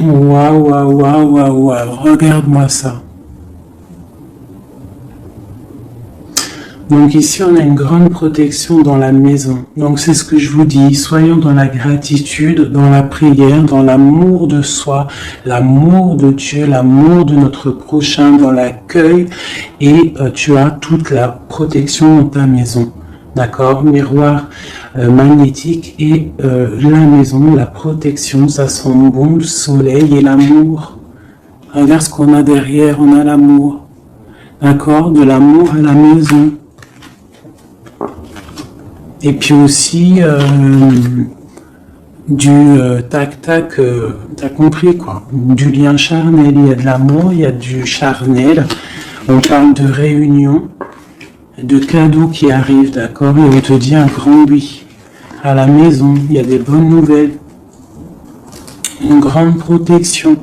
Waouh, waouh, waouh, waouh, waouh, regarde-moi ça. Donc ici, on a une grande protection dans la maison. Donc c'est ce que je vous dis, soyons dans la gratitude, dans la prière, dans l'amour de soi, l'amour de Dieu, l'amour de notre prochain, dans l'accueil, et tu as toute la protection dans ta maison. D'accord? Miroir magnétique et la maison, la protection, ça sent bon, le soleil et l'amour. Regarde ce qu'on a derrière, on a l'amour. D'accord? De l'amour à la maison. Et puis aussi du tac-tac, t'as compris quoi, du lien charnel, il y a de l'amour, il y a du charnel, on parle de réunion, de cadeaux qui arrivent, d'accord, et on te dit un grand oui. À la maison, il y a des bonnes nouvelles, une grande protection,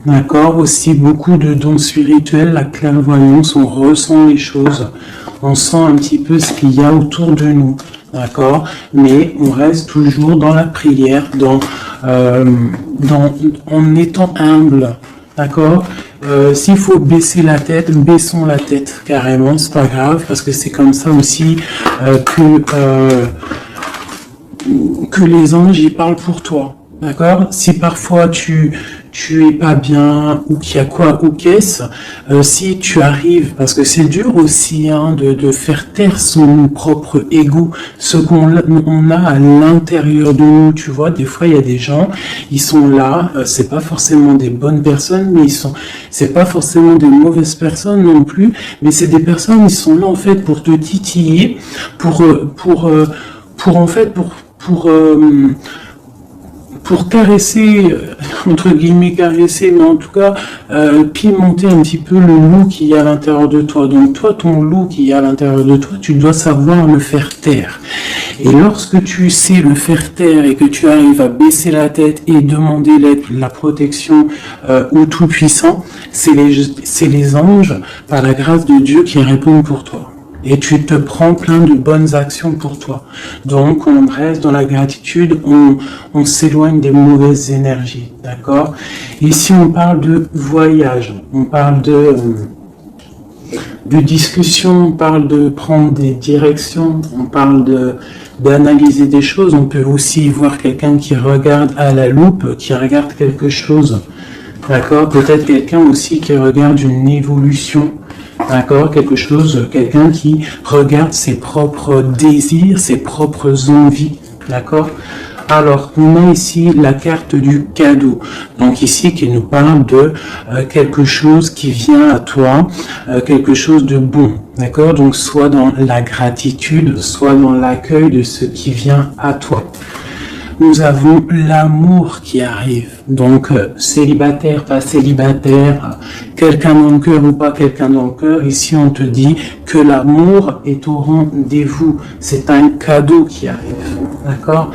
d'accord, aussi beaucoup de dons spirituels, la clairvoyance, on ressent les choses. On sent un petit peu ce qu'il y a autour de nous, d'accord? Mais on reste toujours dans la prière, en étant humble, d'accord? S'il faut baisser la tête, baissons la tête carrément, c'est pas grave, parce que c'est comme ça aussi que les anges y parlent pour toi. D'accord? Si parfois tu es pas bien ou qu'il y a quoi ou qu'est-ce, si tu arrives, parce que c'est dur aussi de faire taire son propre ego, ce qu'on a à l'intérieur de nous, tu vois, des fois il y a des gens, ils sont là, c'est pas forcément des bonnes personnes, mais c'est pas forcément des mauvaises personnes non plus, mais c'est des personnes, ils sont là en fait pour te titiller, pour caresser, entre guillemets caresser, mais en tout cas pimenter un petit peu le loup qu'il y a à l'intérieur de toi. Donc toi, ton loup qu'il y a à l'intérieur de toi, tu dois savoir le faire taire. Et lorsque tu sais le faire taire et que tu arrives à baisser la tête et demander l'aide, la protection au Tout-Puissant, c'est les anges, par la grâce de Dieu, qui répondent pour toi. Et tu te prends plein de bonnes actions pour toi. Donc, on reste dans la gratitude, on s'éloigne des mauvaises énergies, d'accord? Ici, on parle de voyage, on parle de discussion, on parle de prendre des directions, on parle d'analyser des choses. On peut aussi voir quelqu'un qui regarde à la loupe, qui regarde quelque chose, d'accord? Peut-être quelqu'un aussi qui regarde une évolution. D'accord, quelqu'un qui regarde ses propres désirs, ses propres envies, d'accord. Alors, on a ici la carte du cadeau, donc ici qui nous parle de quelque chose qui vient à toi, quelque chose de bon, d'accord. Donc, soit dans la gratitude, soit dans l'accueil de ce qui vient à toi. Nous avons l'amour qui arrive. Donc, célibataire, pas célibataire, quelqu'un dans le cœur ou pas quelqu'un dans le cœur, ici on te dit que l'amour est au rendez-vous. C'est un cadeau qui arrive. D'accord?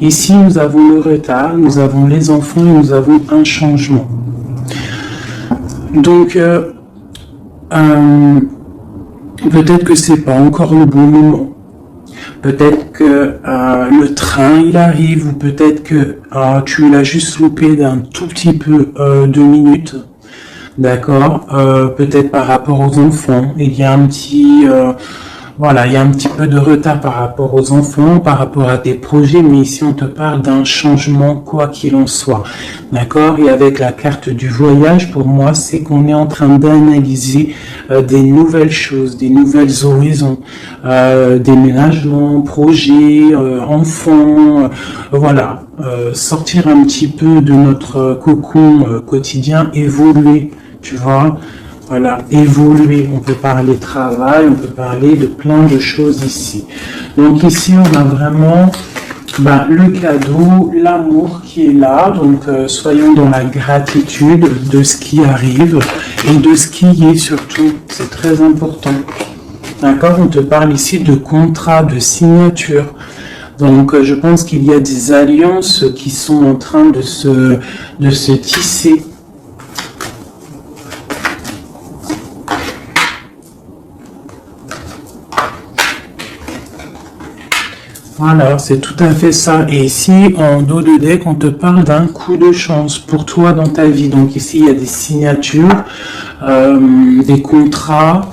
Ici, nous avons le retard, nous avons les enfants et nous avons un changement. Donc, peut-être que c'est pas encore le bon moment. Peut-être que le train il arrive, ou peut-être que tu l'as juste loupé d'un tout petit peu de minutes, d'accord. Peut-être par rapport aux enfants, il y a un petit il y a un petit peu de retard par rapport aux enfants, par rapport à tes projets, mais ici on te parle d'un changement quoi qu'il en soit, d'accord. Et avec la carte du voyage, pour moi, c'est qu'on est en train d'analyser des nouvelles choses, des nouvelles horizons, déménagement, projets, enfants, sortir un petit peu de notre cocon quotidien, évoluer, tu vois. Voilà, évoluer, on peut parler travail, on peut parler de plein de choses ici. Donc ici, on a vraiment le cadeau, l'amour qui est là. Donc soyons dans la gratitude de ce qui arrive et de ce qui est surtout. C'est très important. D'accord, on te parle ici de contrat, de signature. Donc je pense qu'il y a des alliances qui sont en train de se tisser. Voilà, c'est tout à fait ça. Et ici, en dos de deck, on te parle d'un coup de chance pour toi dans ta vie. Donc ici, il y a des signatures, des contrats,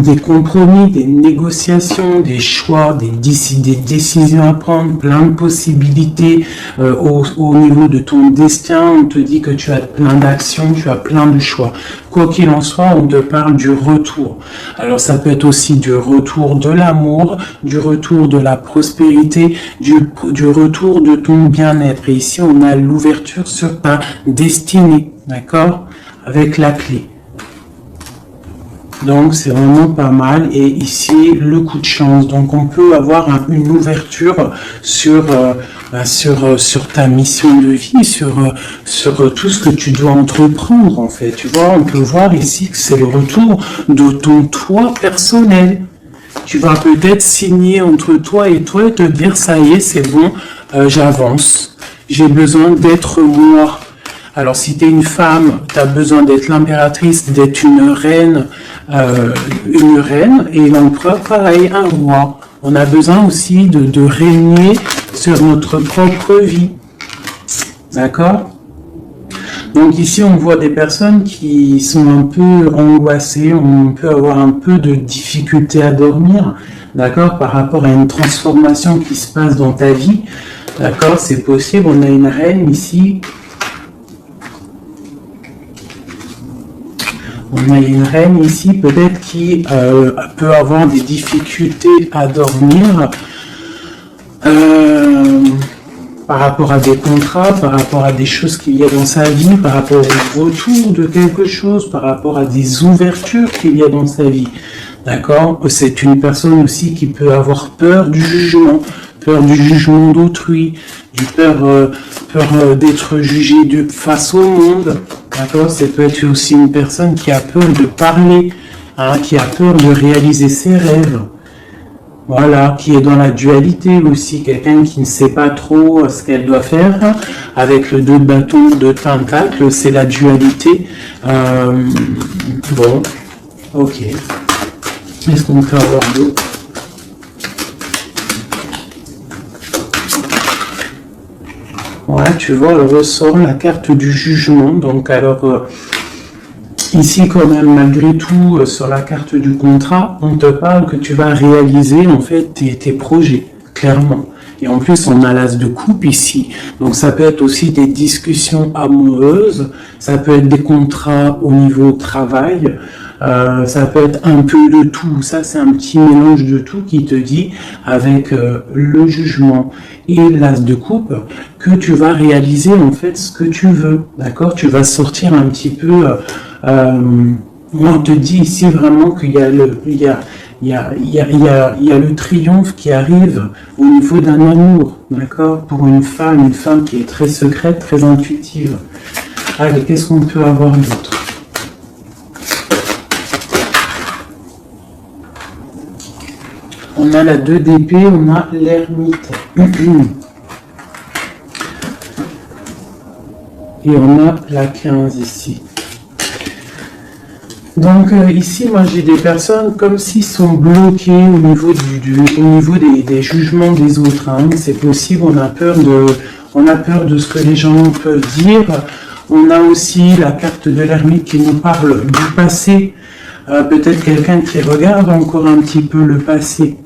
des compromis, des négociations, des choix, des décisions à prendre, plein de possibilités au niveau de ton destin. On te dit que tu as plein d'actions, tu as plein de choix. Quoi qu'il en soit, on te parle du retour. Alors ça peut être aussi du retour de l'amour, du retour de la prospérité, du retour de ton bien-être. Et ici, on a l'ouverture sur ta destinée, d'accord? Avec la clé. Donc c'est vraiment pas mal. Et ici le coup de chance. Donc on peut avoir une ouverture sur ta mission de vie, sur tout ce que tu dois entreprendre en fait. Tu vois, on peut voir ici que c'est le retour de ton toi personnel. Tu vas peut-être signer entre toi et te dire ça y est, c'est bon, j'avance. J'ai besoin d'être moi. Alors, si tu es une femme, tu as besoin d'être l'impératrice, d'être une reine, et l'empereur, pareil, un roi. On a besoin aussi de régner sur notre propre vie. D'accord? Donc ici, on voit des personnes qui sont un peu angoissées, on peut avoir un peu de difficulté à dormir, d'accord, par rapport à une transformation qui se passe dans ta vie. D'accord, c'est possible. On a une reine ici. On a une reine ici, peut-être qui peut avoir des difficultés à dormir par rapport à des contrats, par rapport à des choses qu'il y a dans sa vie, par rapport au retour de quelque chose, par rapport à des ouvertures qu'il y a dans sa vie. D'accord? C'est une personne aussi qui peut avoir peur du jugement d'autrui, peur d'être jugé face au monde. D'accord? Ça peut être aussi une personne qui a peur de parler, qui a peur de réaliser ses rêves. Voilà, qui est dans la dualité aussi, quelqu'un qui ne sait pas trop ce qu'elle doit faire. Avec le 2 de bâton, 2 de pentacle, c'est la dualité. Bon, ok. Est-ce qu'on peut avoir d'autres? Ouais, tu vois, elle ressort la carte du jugement. Donc, alors, ici, quand même, malgré tout, sur la carte du contrat, on te parle que tu vas réaliser, en fait, tes projets, clairement. Et en plus, on a l'as de coupe ici. Donc, ça peut être aussi des discussions amoureuses. Ça peut être des contrats au niveau travail. Ça peut être un peu de tout. Ça, c'est un petit mélange de tout qui te dit, avec le jugement et l'as de coupe, que tu vas réaliser en fait ce que tu veux. D'accord? Tu vas sortir un petit peu. On te dit ici vraiment qu'il y a le triomphe qui arrive au niveau d'un amour. D'accord? Pour une femme qui est très secrète, très intuitive. Allez, qu'est-ce qu'on peut avoir d'autre? On a la 2 d'épée, on a l'ermite. Et on a la 15 ici. Donc ici, moi j'ai des personnes comme s'ils sont bloqués au niveau des jugements des autres. C'est possible, on a peur de ce que les gens peuvent dire. On a aussi la carte de l'ermite qui nous parle du passé. Peut-être quelqu'un qui regarde encore un petit peu le passé.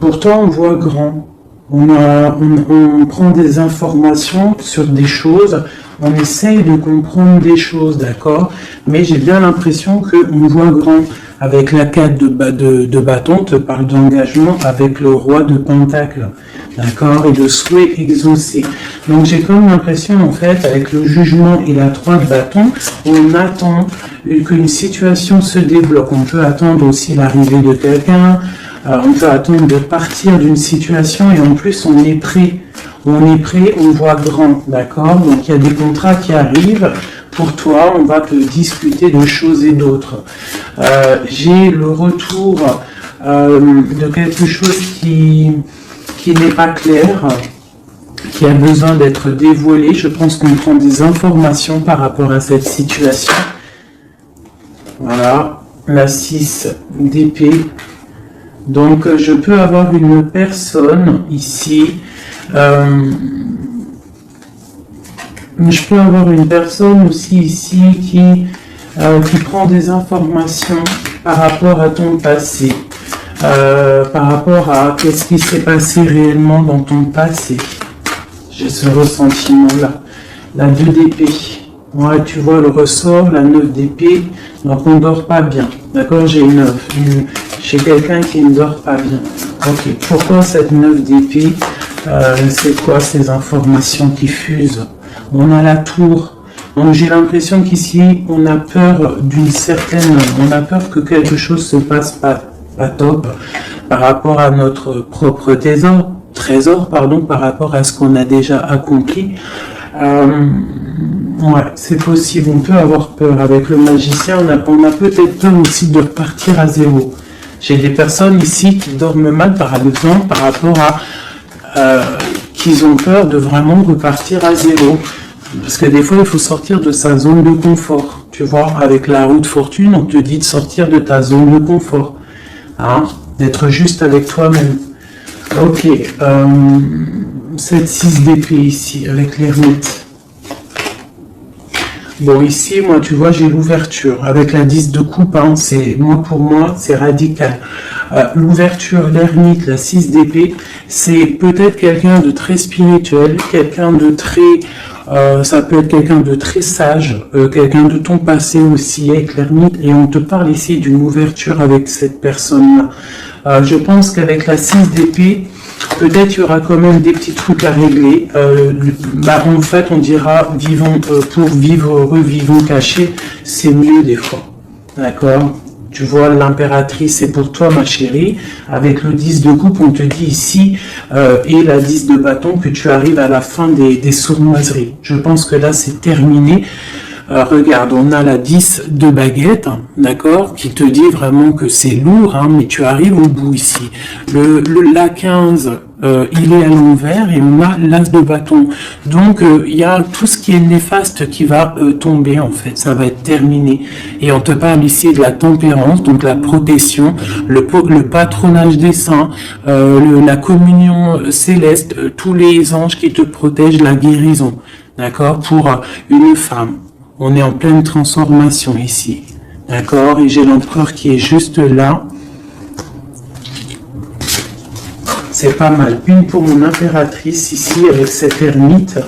Pourtant, on voit grand. On prend des informations sur des choses, on essaye de comprendre des choses, d'accord? Mais j'ai bien l'impression qu'on voit grand. Avec la carte de bâton, on te parle d'engagement avec le roi de pentacle, d'accord? Et de souhait exaucé. Donc j'ai comme l'impression, en fait, avec le jugement et la 3 de bâton, on attend qu'une situation se débloque. On peut attendre aussi l'arrivée de quelqu'un. On peut attendre de partir d'une situation et en plus on est prêt. On voit grand, d'accord? Donc il y a des contrats qui arrivent. Pour toi, on va te discuter de choses et d'autres. J'ai le retour de quelque chose qui n'est pas clair, qui a besoin d'être dévoilé. Je pense qu'on prend des informations par rapport à cette situation. Voilà. la 6 d'épée. Donc, je peux avoir une personne ici. Je peux avoir une personne aussi ici qui prend des informations par rapport à ton passé, par rapport à qu'est-ce qui s'est passé réellement dans ton passé. J'ai ce ressentiment-là. La 2 d'épée. Ouais, tu vois le ressort, la 9 d'épée. Donc on ne dort pas bien. D'accord, j'ai chez quelqu'un qui ne dort pas bien. Ok, pourquoi cette 9 d'épée? C'est quoi ces informations qui fusent? On a la tour. Donc j'ai l'impression qu'ici, on a peur on a peur que quelque chose se passe pas top par rapport à notre propre trésor, par rapport à ce qu'on a déjà accompli. Ouais, c'est possible, on peut avoir peur. Avec le magicien, on a peut-être peur aussi de repartir à zéro. J'ai des personnes ici qui dorment mal, par exemple, par rapport à qu'ils ont peur de vraiment repartir à zéro. Parce que des fois, il faut sortir de sa zone de confort. Tu vois, avec la roue de fortune, on te dit de sortir de ta zone de confort. Hein, d'être juste avec toi-même. Ok, cette 6 d'épée ici, avec l'ermite. Bon, ici, moi, tu vois, j'ai l'ouverture. Avec la 10 de coupe, hein, pour moi, c'est radical. L'ouverture, l'ermite, la 6 d'épée, c'est peut-être quelqu'un de très spirituel, quelqu'un de très... ça peut être quelqu'un de très sage, quelqu'un de ton passé aussi, avec l'ermite, et on te parle ici d'une ouverture avec cette personne-là. Je pense qu'avec la 6 d'épée, peut-être il y aura quand même des petits trucs à régler. En fait, on dira vivons pour vivre heureux, vivons cachés, c'est mieux des fois. D'accord? Tu vois, l'impératrice, c'est pour toi, ma chérie. Avec le 10 de coupe, on te dit ici, et la 10 de bâton, que tu arrives à la fin des sournoiseries. Je pense que là, c'est terminé. Regarde, on a la 10 de baguette, d'accord, qui te dit vraiment que c'est lourd, hein, mais tu arrives au bout ici. La 15, il est à l'envers et on a l'as de bâton. Donc, il y a tout ce qui est néfaste qui va tomber, en fait. Ça va être terminé. Et on te parle ici de la tempérance, donc la protection, le patronage des saints, la communion céleste, tous les anges qui te protègent, la guérison, d'accord, pour une femme. On est en pleine transformation ici. D'accord? Et j'ai l'empereur qui est juste là. C'est pas mal. Une pour mon impératrice ici avec cette ermite.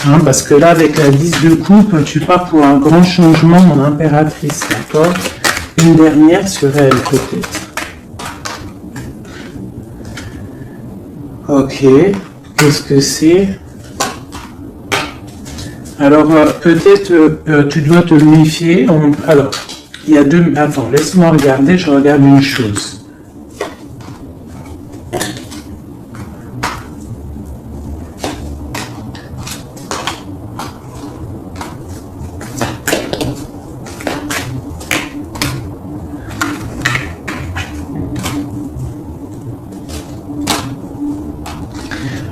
Hein, parce que là, avec la 10 de coupe, tu pars pour un grand changement, mon impératrice. D'accord? Une dernière sur elle, peut-être. Ok. Qu'est-ce que c'est? Alors, peut-être tu dois te méfier. Alors, il y a deux... Attends, laisse-moi regarder, je regarde une chose.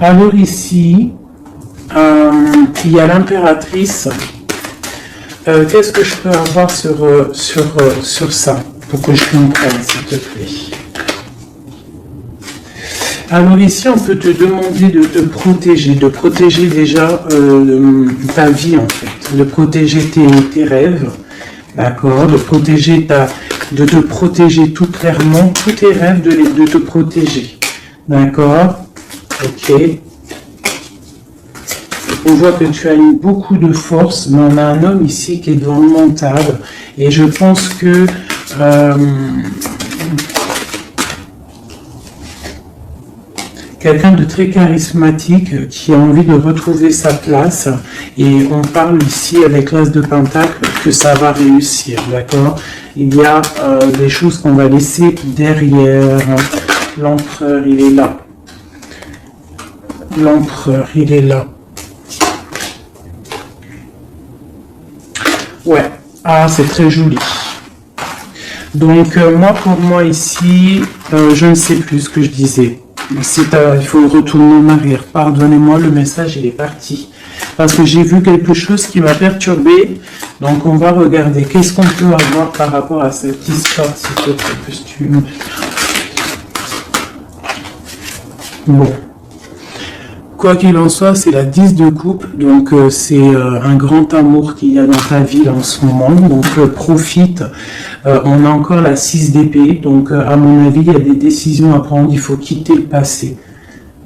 Alors ici... il y a l'impératrice. Qu'est-ce que je peux avoir sur ça pour que je comprenne, s'il te plaît? Alors ici, on peut te demander de te protéger, de protéger déjà ta vie en fait, de protéger tes rêves, d'accord, de te protéger tout clairement, tous tes rêves, de te protéger, d'accord, ok. On voit que tu as eu beaucoup de force, mais on a un homme ici qui est devant le mental. Et je pense que quelqu'un de très charismatique qui a envie de retrouver sa place. Et on parle ici avec l'as de pentacle que ça va réussir, d'accord? Il y a des choses qu'on va laisser derrière. L'empereur, il est là. L'empereur, il est là. Ouais, ah c'est très joli. Donc pour moi ici, je ne sais plus ce que je disais. Il faut retourner en arrière. Pardonnez-moi, le message il est parti. parce que j'ai vu quelque chose qui m'a perturbé. Donc on va regarder qu'est-ce qu'on peut avoir par rapport à cette histoire, s'il te plaît, costume. Bon. Quoi qu'il en soit, c'est la 10 de coupe, donc c'est un grand amour qu'il y a dans ta vie en ce moment, donc profite. On a encore la 6 d'épée, donc à mon avis, il y a des décisions à prendre, il faut quitter le passé.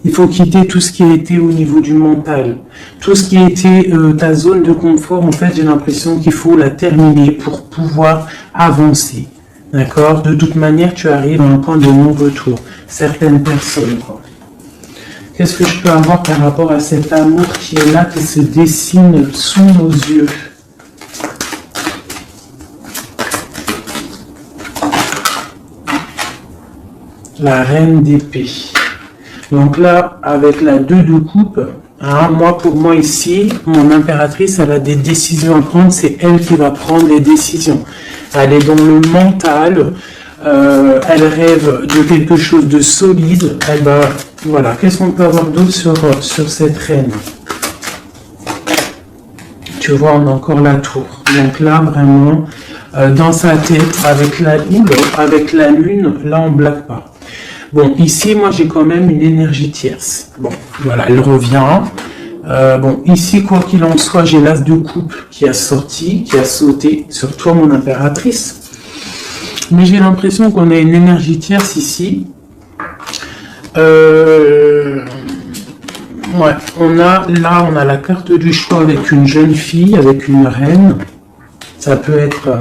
Il faut quitter tout ce qui a été au niveau du mental. Tout ce qui a été ta zone de confort, en fait, j'ai l'impression qu'il faut la terminer pour pouvoir avancer. D'accord? De toute manière, tu arrives à un point de non-retour. Certaines personnes, quoi. Qu'est-ce que je peux avoir par rapport à cet amour qui est là, qui se dessine sous nos yeux? La reine d'épée. Donc là, avec la 2 de coupe, hein, pour moi ici, mon impératrice, elle a des décisions à prendre, c'est elle qui va prendre les décisions. Elle est dans le mental, elle rêve de quelque chose de solide, elle va... Voilà, qu'est-ce qu'on peut avoir d'autre sur cette reine? Tu vois, on a encore la tour. Donc là, vraiment, dans sa tête, avec la lune, là, on ne blague pas. Bon, ici, moi, j'ai quand même une énergie tierce. Bon, voilà, elle revient. Bon, ici, quoi qu'il en soit, j'ai l'as de coupe qui a sauté sur toi, mon impératrice. Mais j'ai l'impression qu'on a une énergie tierce ici. Ouais, on a la carte du choix avec une jeune fille, avec une reine. Ça peut être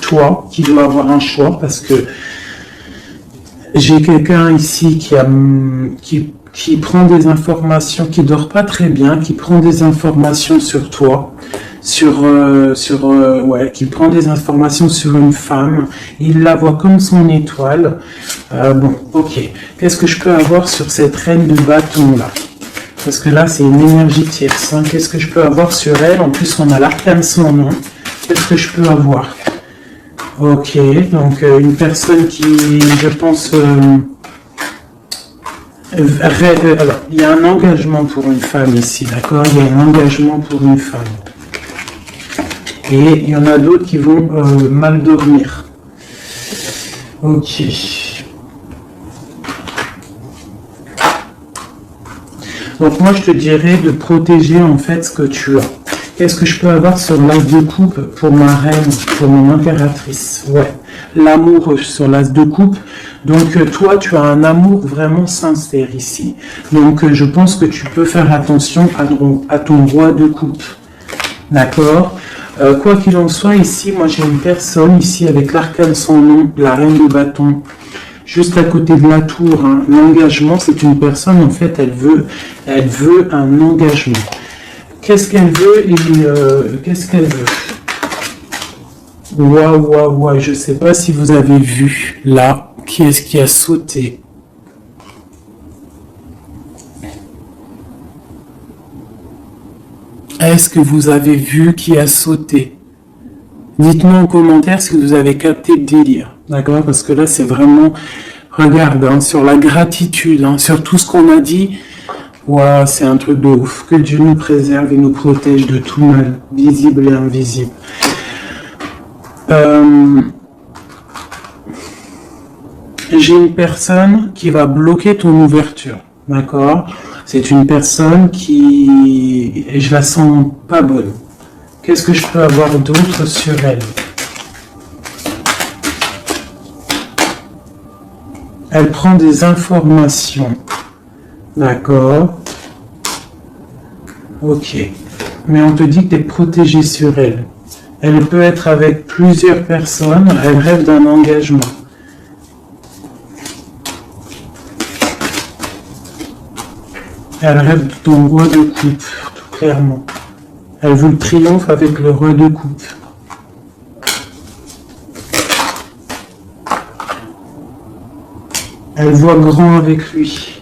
toi qui dois avoir un choix parce que j'ai quelqu'un ici qui prend des informations, qui dort pas très bien, qui prend des informations sur toi, qui prend des informations sur une femme, il la voit comme son étoile. Bon, ok. Qu'est-ce que je peux avoir sur cette reine de bâton là? Parce que là, c'est une énergie tierce. Hein. Qu'est-ce que je peux avoir sur elle? En plus, on a l'arcane sans nom. Qu'est-ce que je peux avoir? Ok, donc une personne qui, je pense... alors, il y a un engagement pour une femme ici, d'accord? Il y a un engagement pour une femme. Et il y en a d'autres qui vont mal dormir. Ok. Donc moi, je te dirais de protéger en fait ce que tu as. Qu'est-ce que je peux avoir sur l'as de coupe pour ma reine, pour mon impératrice? Ouais, l'amour sur l'as de coupe. Donc toi, tu as un amour vraiment sincère ici. Donc je pense que tu peux faire attention à ton roi de coupe. D'accord? Quoi qu'il en soit, ici, moi j'ai une personne ici avec l'arcane sans nom, la reine de bâton. Juste à côté de la tour, hein. L'engagement, c'est une personne, en fait, elle veut un engagement. Qu'est-ce qu'elle veut et qu'est-ce qu'elle veut? Waouh, je ne sais pas si vous avez vu, là, qui est-ce qui a sauté? Est-ce que vous avez vu qui a sauté? Dites-moi en commentaire si vous avez capté le délire, d'accord? Parce que là, c'est vraiment, regarde, hein, sur la gratitude, hein, sur tout ce qu'on a dit, waouh, c'est un truc de ouf. Que Dieu nous préserve et nous protège de tout mal, visible et invisible. J'ai une personne qui va bloquer ton ouverture, d'accord? C'est une personne qui, je la sens pas bonne. Qu'est-ce que je peux avoir d'autre sur elle? Elle prend des informations. D'accord. Ok. Mais on te dit que tu es protégé sur elle. Elle peut être avec plusieurs personnes. Elle rêve d'un engagement. Elle rêve de ton roi de coupe, tout clairement. Elle veut le triomphe avec le roi de coupe. Elle voit grand avec lui.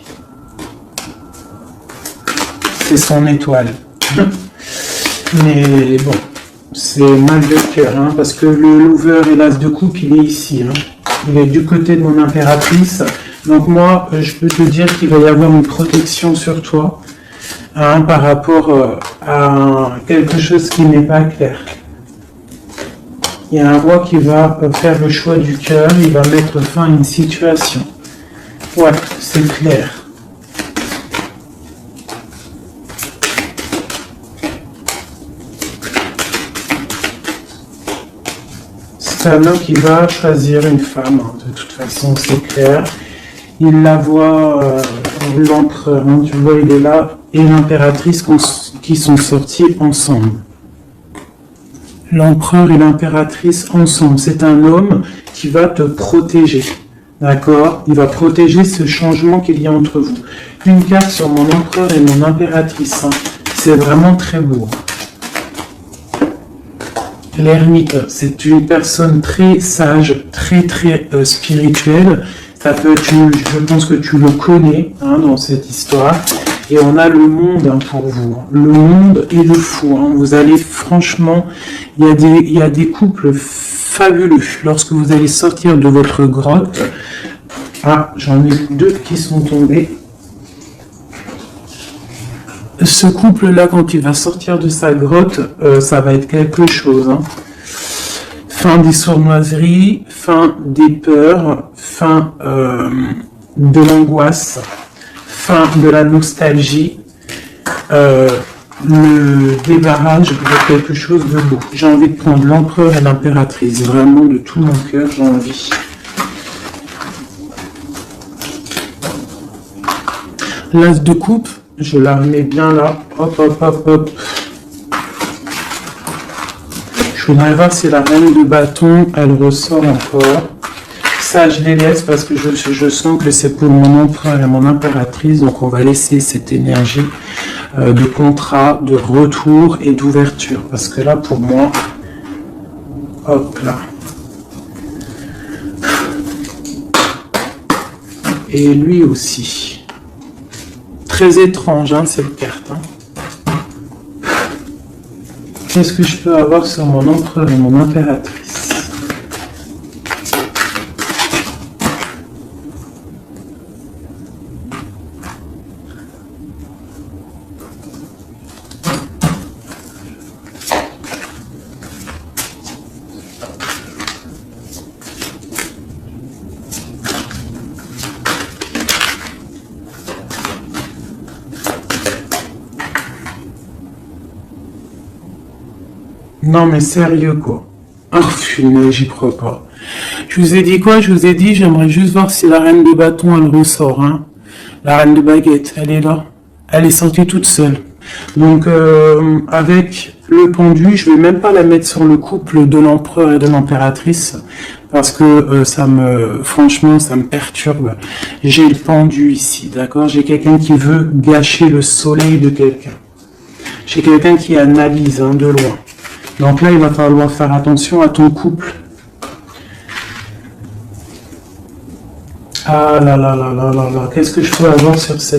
C'est son étoile. Mais bon, c'est mal de cœur, hein, parce que le lover et l'as de coupe, il est ici. Hein. Il est du côté de mon impératrice. Donc moi, je peux te dire qu'il va y avoir une protection sur toi. hein, par rapport à quelque chose qui n'est pas clair. Il y a un roi qui va faire le choix du cœur, il va mettre fin à une situation. Ouais, c'est clair. C'est un homme qui va choisir une femme, hein, de toute façon, c'est clair. Il la voit, l'empereur, hein, tu vois, il est là, et l'impératrice qui sont sortis ensemble. L'empereur et l'impératrice ensemble. C'est un homme qui va te protéger. D'accord? Il va protéger ce changement qu'il y a entre vous. Une carte sur mon empereur et mon impératrice. Hein. C'est vraiment très beau. L'ermite, c'est une personne très sage, très spirituelle. Ça peut être, je pense que tu le connais, hein, dans cette histoire. Et on a le monde, hein, pour vous. Le monde et le fou. Hein. Vous allez, franchement, il y a des couples fabuleux. Lorsque vous allez sortir de votre grotte, ah, j'en ai 2 qui sont tombés. Ce couple-là, quand il va sortir de sa grotte, ça va être quelque chose. Hein. Fin des sournoiseries, fin des peurs, fin de l'angoisse, fin de la nostalgie, le débarrage de quelque chose de beau. J'ai envie de prendre l'empereur et l'impératrice, vraiment de tout mon cœur, j'ai envie. L'as de coupe, je la remets bien là, hop, hop, hop, hop. Je voudrais voir si la reine de bâton, elle ressort encore. Ça, je les laisse parce que je sens que c'est pour mon empereur et mon impératrice, donc on va laisser cette énergie de contrat, de retour et d'ouverture. Parce que là, pour moi, hop là. Et lui aussi. Très étrange, hein, cette carte. Hein. Qu'est-ce que je peux avoir sur mon empereur et mon impératrice? Non mais sérieux quoi. Ah, j'y crois pas. Je vous ai dit quoi? Je vous ai dit, j'aimerais juste voir si la reine de bâton, elle ressort. Hein. La reine de baguette, elle est là. Elle est sortie toute seule. Donc, avec le pendu, je vais même pas la mettre sur le couple de l'empereur et de l'impératrice. Parce que franchement, ça me perturbe. J'ai le pendu ici, d'accord? J'ai quelqu'un qui veut gâcher le soleil de quelqu'un. J'ai quelqu'un qui analyse, hein, de loin. Donc là, il va falloir faire attention à ton couple. Ah là là là là là là. Qu'est-ce que je peux avoir sur ça?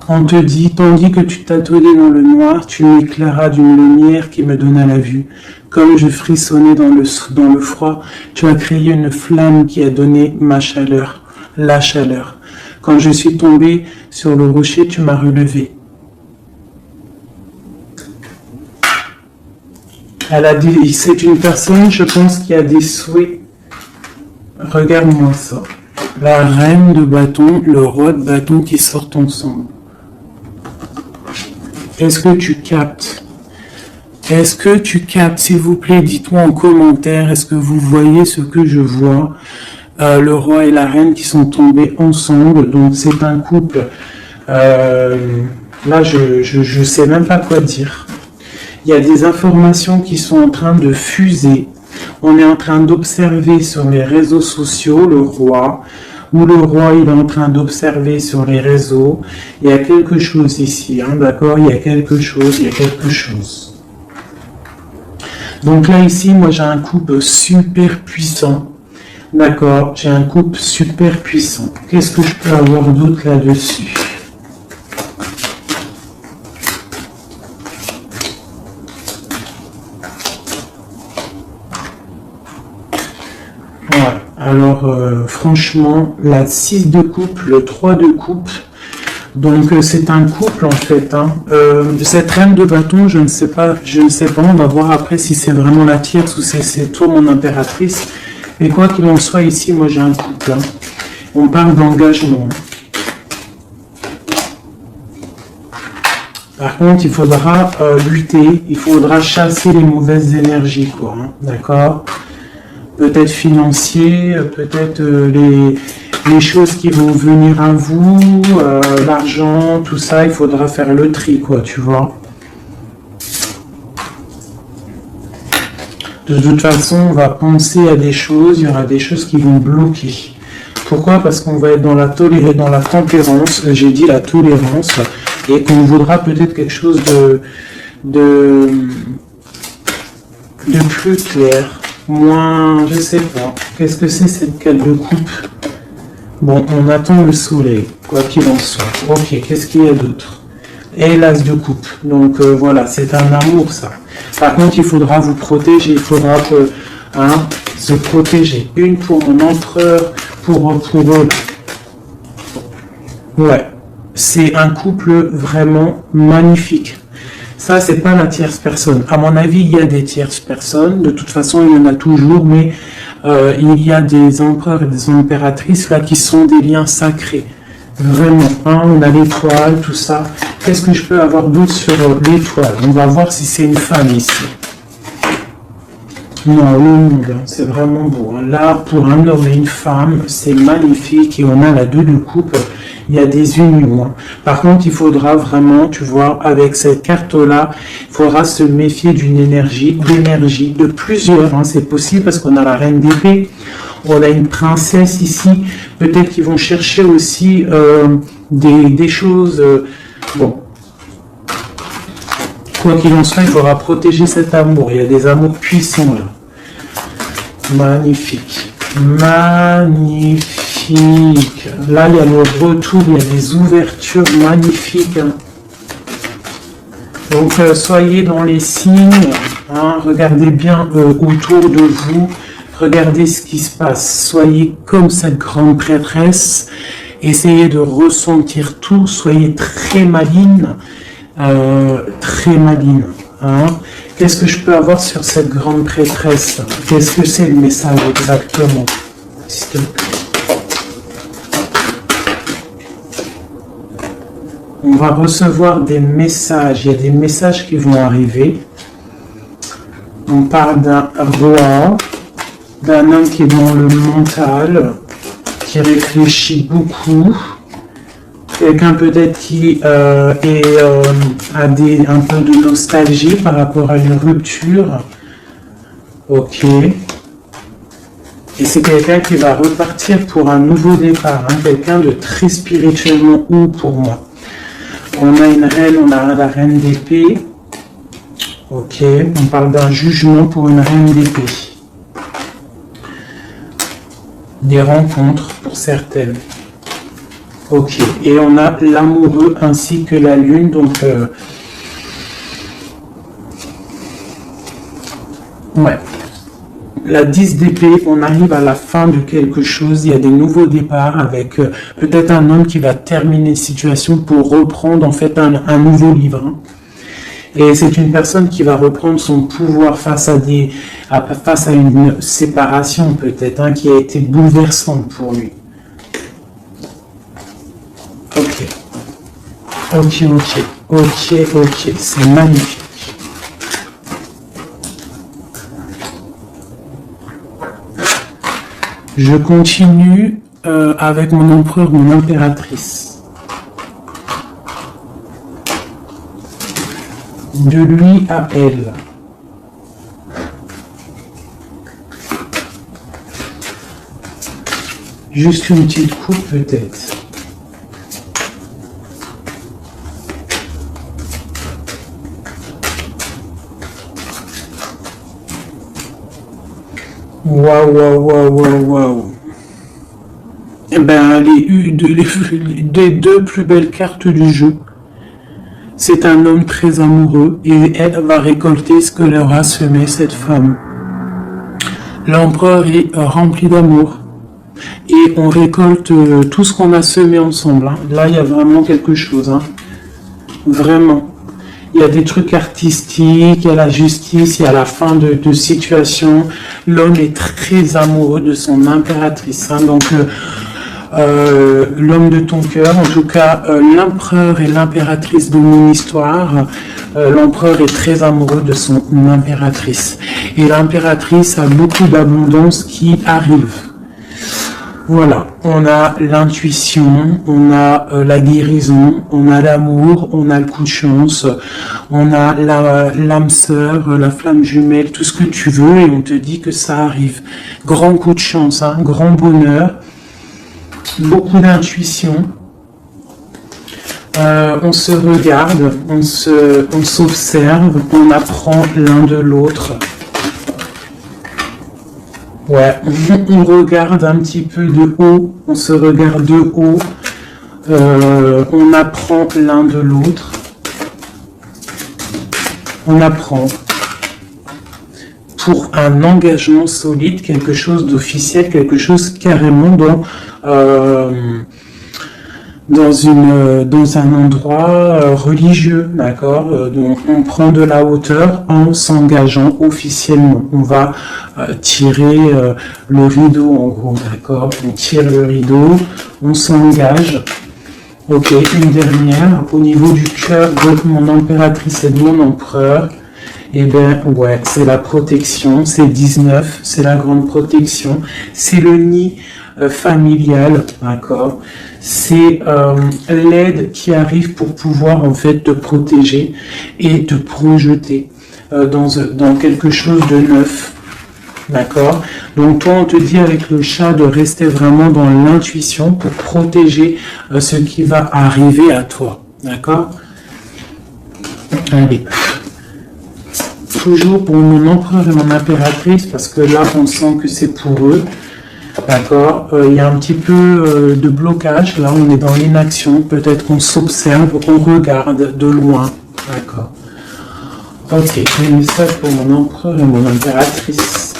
On te dit, tandis que tu t'attendais dans le noir, tu m'éclairas d'une lumière qui me donna la vue. Comme je frissonnais dans le froid, tu as créé une flamme qui a donné ma chaleur, la chaleur. Quand je suis tombé sur le rocher, tu m'as relevé. Elle a dit, c'est une personne, je pense, qui a des souhaits. Regarde-moi ça. La reine de bâton, le roi de bâton qui sortent ensemble. Est-ce que tu captes? Est-ce que tu captes? S'il vous plaît, dites-moi en commentaire, est-ce que vous voyez ce que je vois? Le roi et la reine qui sont tombés ensemble, donc c'est un couple. Là, je sais même pas quoi dire. Il y a des informations qui sont en train de fuser. On est en train d'observer sur les réseaux sociaux le roi, ou le roi il est en train d'observer sur les réseaux. Il y a quelque chose ici, hein, d'accord? Il y a quelque chose. Donc là ici, moi j'ai un couple super puissant. D'accord, j'ai un couple super puissant. Qu'est-ce que je peux avoir d'autre là-dessus? Ouais. Alors, franchement, la 6 de coupe, le 3 de coupe, donc c'est un couple en fait. Hein. Cette reine de bâton, je ne sais pas, on va voir après si c'est vraiment la tierce ou c'est toi mon impératrice. Mais quoi qu'il en soit, ici, moi j'ai un couple. Hein. On parle d'engagement. Par contre, il faudra lutter, il faudra chasser les mauvaises énergies, quoi. Hein. D'accord? Peut-être financier, peut-être les choses qui vont venir à vous, l'argent, tout ça, il faudra faire le tri, quoi, tu vois. De toute façon, on va penser à des choses, il y aura des choses qui vont bloquer. Pourquoi? Parce qu'on va être dans la tempérance, j'ai dit la tolérance, et qu'on voudra peut-être quelque chose de plus clair, moins, je sais pas. Qu'est-ce que c'est cette carte de coupe? Bon, on attend le soleil, quoi qu'il en soit. Ok, qu'est-ce qu'il y a d'autre? Et l'as de coupe. Donc voilà, c'est un amour ça. Par contre, il faudra vous protéger, il faudra se protéger. Une pour mon empereur, pour eux. Ouais, c'est un couple vraiment magnifique. Ça, c'est pas la tierce personne. À mon avis, il y a des tierces personnes. De toute façon, il y en a toujours, mais il y a des empereurs et des impératrices là qui sont des liens sacrés. Vraiment, hein, on a l'étoile, tout ça. Qu'est-ce que je peux avoir d'autre sur l'étoile? On va voir si c'est une femme ici. Non, le monde, hein, c'est vraiment beau. Hein. Là, pour un homme et une femme, c'est magnifique. Et on a la 2 de coupe. Il y a des unions. Hein. Par contre, il faudra vraiment, tu vois, avec cette carte-là, il faudra se méfier d'énergie, de plusieurs. Hein. C'est possible parce qu'on a la reine d'épée. On a une princesse ici. Peut-être qu'ils vont chercher aussi des choses. Bon. Quoi qu'il en soit, il faudra protéger cet amour. Il y a des amours puissants là. Magnifique. Magnifique. Là, il y a le retour, il y a des ouvertures magnifiques. Hein. Donc, soyez dans les signes. Hein, regardez bien autour de vous. Regardez ce qui se passe. Soyez comme cette grande prêtresse. Essayez de ressentir tout. Soyez très maligne. Très maligne. Hein. Qu'est-ce que je peux avoir sur cette grande prêtresse? Qu'est-ce que c'est le message exactement? S'il te plaît. On va recevoir des messages. Il y a des messages qui vont arriver. On parle d'un roi, d'un homme qui est dans le mental, qui réfléchit beaucoup. Quelqu'un peut-être qui a un peu de nostalgie par rapport à une rupture. Ok. Et c'est quelqu'un qui va repartir pour un nouveau départ. Hein, quelqu'un de très spirituellement haut pour moi. On a une reine, on a la reine d'épée. Ok. On parle d'un jugement pour une reine d'épée. Des rencontres pour certaines. Ok, et on a l'amoureux ainsi que la lune, donc ouais. La 10 d'épée, on arrive à la fin de quelque chose, il y a des nouveaux départs avec peut-être un homme qui va terminer une situation pour reprendre en fait un nouveau livre. Hein. Et c'est une personne qui va reprendre son pouvoir face à une séparation peut-être, hein, qui a été bouleversante pour lui. Ok, c'est magnifique. Je continue avec mon empereur, mon impératrice. De lui à elle. Juste une petite coupe peut-être. Waouh. Eh ben, les deux plus belles cartes du jeu. C'est un homme très amoureux et elle va récolter ce que leur a semé cette femme. L'empereur est rempli d'amour. et on récolte tout ce qu'on a semé ensemble. Hein. Là, il y a vraiment quelque chose. Hein. Vraiment. Il y a des trucs artistiques, il y a la justice, il y a la fin de situation. L'homme est très amoureux de son impératrice. Hein. Donc, l'homme de ton cœur, en tout cas, l'empereur et l'impératrice de mon histoire. L'empereur est très amoureux de son impératrice. Et l'impératrice a beaucoup d'abondance qui arrive. Voilà, on a l'intuition, on a la guérison, on a l'amour, on a le coup de chance, on a l'âme sœur, la flamme jumelle, tout ce que tu veux, et on te dit que ça arrive. Grand coup de chance, hein, grand bonheur, beaucoup d'intuition. On se regarde, on s'observe, on apprend l'un de l'autre. Ouais, on regarde un petit peu de haut, on se regarde de haut, on apprend l'un de l'autre, on apprend pour un engagement solide, quelque chose d'officiel, quelque chose carrément dans un endroit religieux, d'accord. Donc on prend de la hauteur en s'engageant officiellement. On va tirer le rideau en gros, d'accord. On tire le rideau, on s'engage. Ok, une dernière. Au niveau du cœur de mon impératrice et de mon empereur, eh bien, ouais, c'est la protection, c'est 19, c'est la grande protection, c'est le nid familial, d'accord. C'est l'aide qui arrive pour pouvoir en fait te protéger et te projeter dans quelque chose de neuf, d'accord. Donc toi on te dit avec le chat de rester vraiment dans l'intuition pour protéger ce qui va arriver à toi, d'accord. Allez, toujours pour mon empereur et mon impératrice, parce que là on sent que c'est pour eux. D'accord, il y a un petit peu de blocage, là on est dans l'inaction, peut-être qu'on s'observe, qu'on regarde de loin, d'accord. Ok, un message pour mon empereur et mon impératrice.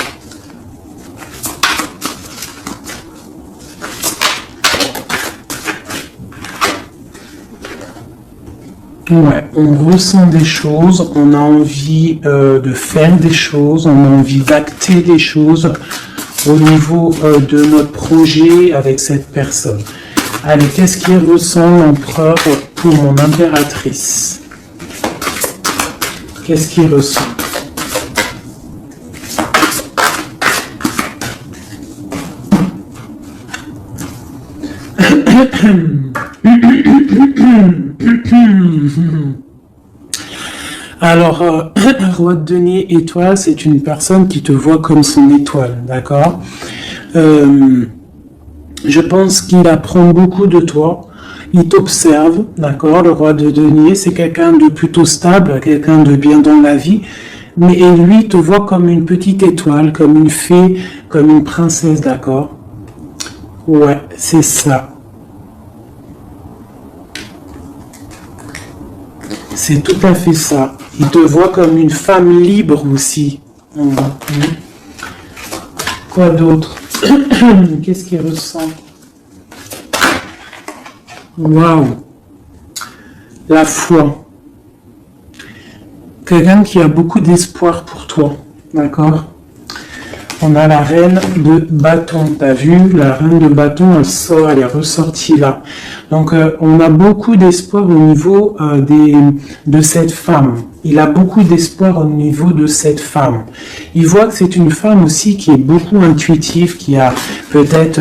Ouais, on ressent des choses, on a envie de faire des choses, on a envie d'acter des choses au niveau de notre projet avec cette personne. Allez, qu'est-ce qu'il ressent l'empereur pour mon impératrice? Qu'est-ce qu'il ressent? Alors, roi de denier étoile, c'est une personne qui te voit comme son étoile, d'accord. Je pense qu'il apprend beaucoup de toi, il t'observe, d'accord. Le roi de denier, c'est quelqu'un de plutôt stable, quelqu'un de bien dans la vie, mais lui te voit comme une petite étoile, comme une fée, comme une princesse, d'accord. Ouais, c'est ça. C'est tout à fait ça. Il te voit comme une femme libre aussi. Quoi d'autre? Qu'est-ce qu'il ressent? Waouh! La foi. Quelqu'un qui a beaucoup d'espoir pour toi. D'accord? On a la reine de bâton. T'as vu? La reine de bâton, elle sort, elle est ressortie là. Donc, on a beaucoup d'espoir au niveau de cette femme. Il a beaucoup d'espoir au niveau de cette femme. Il voit que c'est une femme aussi qui est beaucoup intuitive, qui a peut-être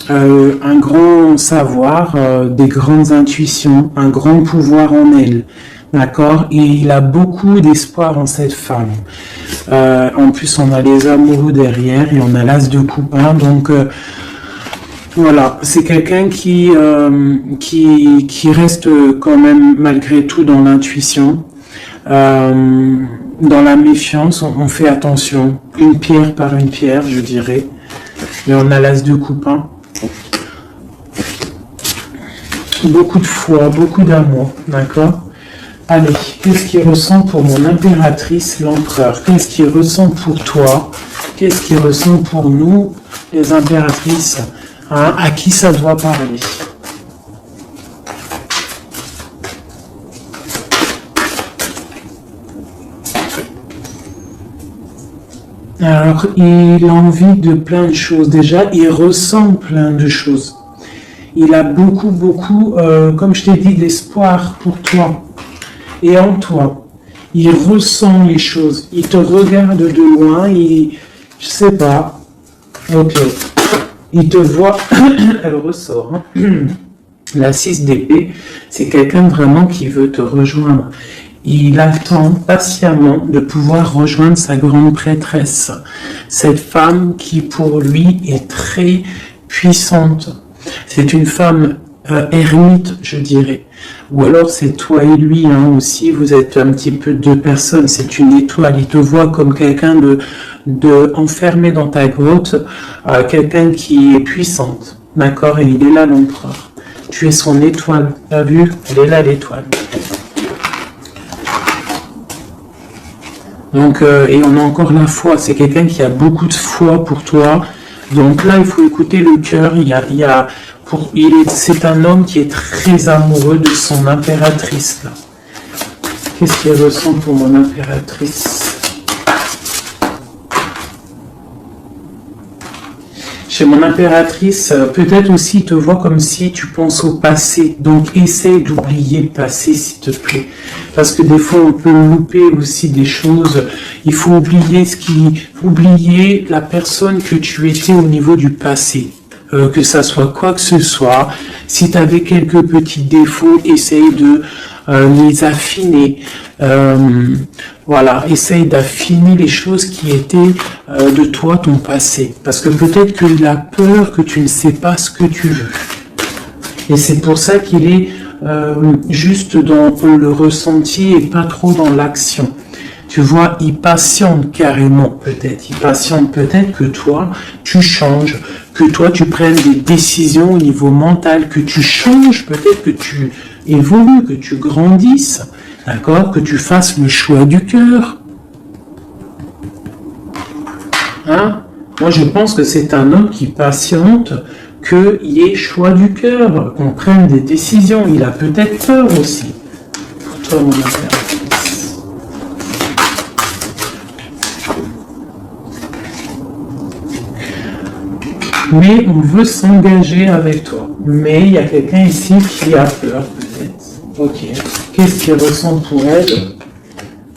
un grand savoir, des grandes intuitions, un grand pouvoir en elle. D'accord? Et il a beaucoup d'espoir en cette femme. En plus, on a les amoureux derrière et on a l'as de coupe. Donc, voilà, c'est quelqu'un qui reste quand même malgré tout dans l'intuition, dans la méfiance. On fait attention, une pierre par une pierre, je dirais. Mais on a l'as de coupe. Beaucoup de foi, beaucoup d'amour, d'accord? Allez, qu'est-ce qu'il ressent pour mon impératrice, l'empereur? Qu'est-ce qu'il ressent pour toi? Qu'est-ce qu'il ressent pour nous, les impératrices, hein, à qui ça doit parler. Alors, il a envie de plein de choses. Déjà, il ressent plein de choses. Il a beaucoup, comme je t'ai dit, d'espoir pour toi et en toi. Il ressent les choses. Il te regarde de loin. Je sais pas. Ok. Il te voit. Elle ressort. Hein. La 6 d'épée, c'est quelqu'un vraiment qui veut te rejoindre. Il attend patiemment de pouvoir rejoindre sa grande prêtresse. Cette femme qui pour lui est très puissante. C'est une femme ermite, je dirais. Ou alors c'est toi et lui aussi, vous êtes un petit peu deux personnes, c'est une étoile. Il te voit comme quelqu'un de enfermé dans ta grotte, quelqu'un qui est puissante. D'accord? Et il est là l'empereur. Tu es son étoile. Tu as vu? Elle est là l'étoile. Donc, et on a encore la foi. C'est quelqu'un qui a beaucoup de foi pour toi. Donc là, il faut écouter le cœur. C'est un homme qui est très amoureux de son impératrice. Là. Qu'est-ce qu'il ressent pour mon impératrice? Chez mon impératrice, peut-être aussi il te voit comme si tu penses au passé. Donc essaye d'oublier le passé, s'il te plaît. Parce que des fois, on peut louper aussi des choses. Il faut oublier la personne que tu étais au niveau du passé. Que ça soit quoi que ce soit. Si tu avais quelques petits défauts, essaye de les affiner. Voilà, essaye d'affiner les choses qui étaient de toi, ton passé. Parce que peut-être qu'il a peur que tu ne sais pas ce que tu veux. Et c'est pour ça qu'il est juste dans le ressenti et pas trop dans l'action. Tu vois, il patiente carrément peut-être. Il patiente peut-être que toi, tu changes, que toi, tu prennes des décisions au niveau mental, que tu changes, peut-être que tu évolues, que tu grandisses, d'accord, que tu fasses le choix du cœur. Hein? Moi, je pense que c'est un homme qui patiente qu'il y ait choix du cœur, qu'on prenne des décisions. Il a peut-être peur aussi. Pour toi, mon impératrice. Mais on veut s'engager avec toi. Mais il y a quelqu'un ici qui a peur, peut-être. Ok. Qu'est-ce qu'il ressent pour elle?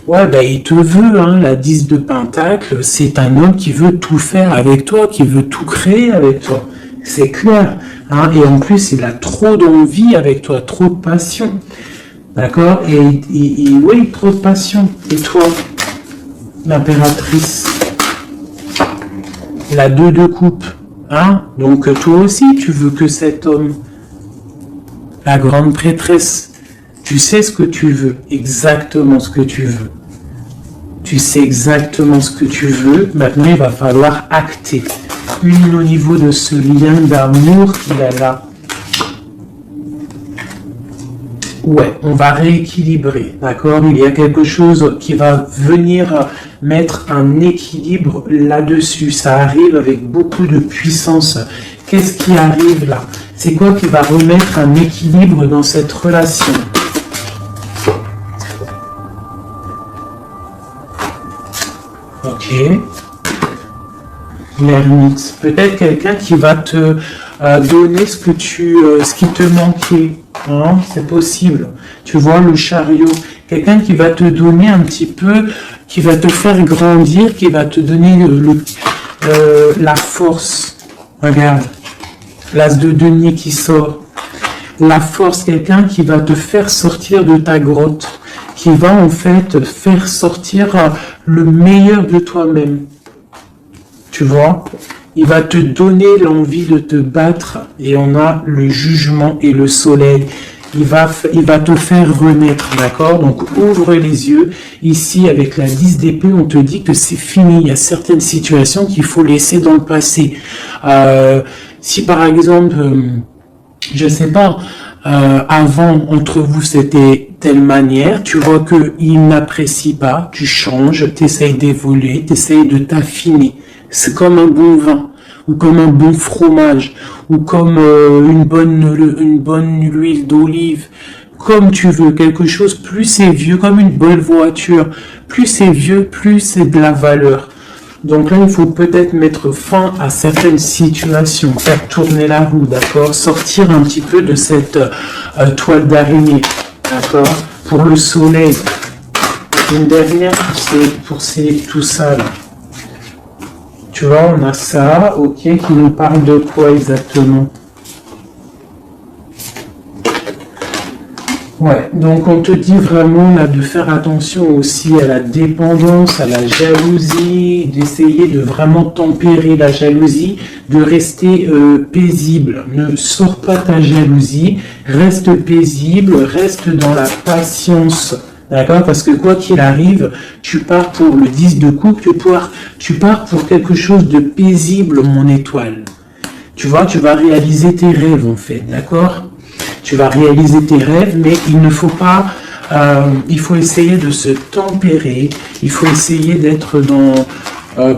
Ouais, ben il te veut, la 10 de Pentacle. C'est un homme qui veut tout faire avec toi, qui veut tout créer avec toi. C'est clair. Et en plus, il a trop d'envie avec toi, trop de passion. D'accord? Et oui, trop de passion. Et toi, l'impératrice, la 2 de coupe. Donc toi aussi, tu veux que cet homme, la grande prêtresse, tu sais ce que tu veux, exactement ce que tu veux. Tu sais exactement ce que tu veux. Maintenant, il va falloir acter. Une au niveau de ce lien d'amour qu'il a là. Ouais, on va rééquilibrer, d'accord? Il y a quelque chose qui va venir mettre un équilibre là-dessus. Ça arrive avec beaucoup de puissance. Qu'est-ce qui arrive là? C'est quoi qui va remettre un équilibre dans cette relation? Ok. L'ermite. Peut-être quelqu'un qui va te donner ce qui te manquait. C'est possible. Tu vois, le chariot. Quelqu'un qui va te donner un petit peu, qui va te faire grandir, qui va te donner la force. Regarde. L'as de denier qui sort. La force, quelqu'un qui va te faire sortir de ta grotte. Qui va en fait faire sortir le meilleur de toi-même. Tu vois? Il va te donner l'envie de te battre et on a le jugement et le soleil. Il va te faire renaître, d'accord? Donc ouvre les yeux. Ici, avec la 10 d'épée, on te dit que c'est fini. Il y a certaines situations qu'il faut laisser dans le passé. Si par exemple, je sais pas, avant, entre vous, c'était telle manière, tu vois qu'il n'apprécie pas, tu changes, tu essayes d'évoluer, tu essayes de t'affiner. C'est comme un bon vin. ou comme un bon fromage, ou comme une bonne huile d'olive, comme tu veux, quelque chose, plus c'est vieux, comme une bonne voiture, plus c'est vieux, plus c'est de la valeur. Donc là, il faut peut-être mettre fin à certaines situations, faire tourner la roue, d'accord, sortir un petit peu de cette toile d'araignée, d'accord, pour le soleil. Une dernière, c'est pour tout ça là. Tu vois, on a ça, ok, qui nous parle de quoi exactement? Ouais, donc on te dit vraiment là de faire attention aussi à la dépendance, à la jalousie, d'essayer de vraiment tempérer la jalousie, de rester paisible. Ne sors pas ta jalousie, reste paisible, reste dans la patience. D'accord? Parce que quoi qu'il arrive, tu pars pour le 10 de coupe, tu pars pour quelque chose de paisible, mon étoile. Tu vois, tu vas réaliser tes rêves en fait, d'accord? Tu vas réaliser tes rêves, mais il ne faut pas, il faut essayer de se tempérer, il faut essayer d'être